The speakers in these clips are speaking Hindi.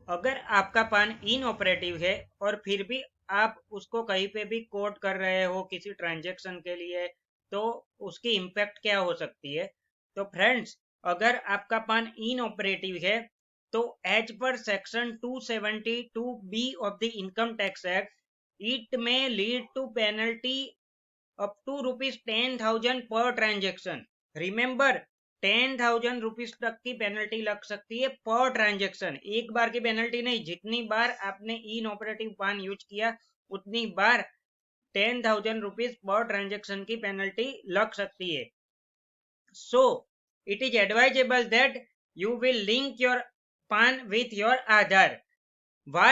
अगर आपका पान इनऑपरेटिव है और फिर भी आप उसको कहीं पे भी कोट कर रहे हो किसी ट्रांजैक्शन के लिए, तो उसकी इम्पैक्ट क्या हो सकती है? तो फ्रेंड्स, अगर आपका पान इनऑपरेटिव है तो as per section 272B of the income tax act, it may lead to penalty up to ₹10,000 per transaction. Remember, 10,000 rupees तक की पेनल्टी लग सकती है पर ट्रांजेक्शन। एक बार की पेनल्टी नहीं, जितनी बार आपने इन ऑपरेटिव पान यूज किया उतनी बार 10,000 रुपीज पर ट्रांजेक्शन की पेनल्टी लग सकती है। So it is advisable that you will link your PAN with your Aadhaar. Why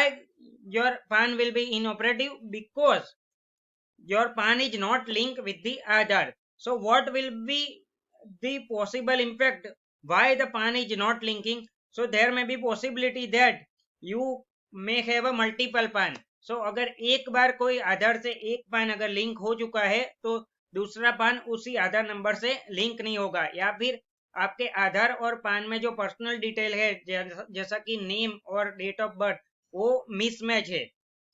your PAN will be inoperative? Because your PAN is not linked with the Aadhaar. So what will be the possible impact? Why the PAN is not linking? So there may be possibility that you may have a multiple PAN. So अगर एक बार कोई आधार से एक पान अगर लिंक हो चुका है तो दूसरा पान उसी आधार नंबर से लिंक नहीं होगा, या फिर आपके आधार और पान में जो पर्सनल डिटेल है जैसा कि नेम और डेट ऑफ बर्थ वो मिसमैच है,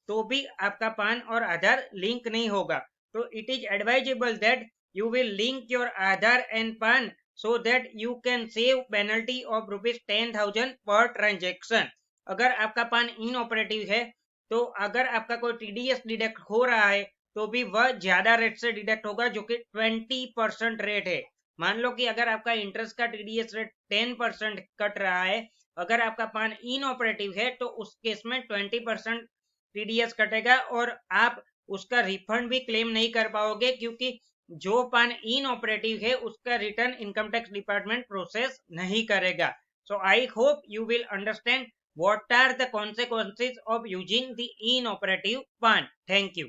तो भी आपका पान और आधार लिंक नहीं होगा। तो it is advisable that you will link your Aadhaar and PAN so that you can save penalty of ₹10,000 per transaction. अगर आपका पान इनऑपरेटिव है तो अगर आपका कोई टीडीएस डिडक्ट हो रहा है तो भी वह ज्यादा रेट से डिडक्ट होगा, जो कि 20% रेट है। मान लो कि अगर आपका इंटरेस्ट का टीडीएस रेट 10% कट रहा है, अगर आपका पान इनऑपरेटिव है तो उस केस में 20% टीडीएस कटेगा और आप उसका रिफंड भी क्लेम नहीं कर पाओगे, क्योंकि जो पान इनऑपरेटिव है उसका return income tax department process नहीं करेगा। So I hope you will understand what are the consequences of using the inoperative PAN. Thank you.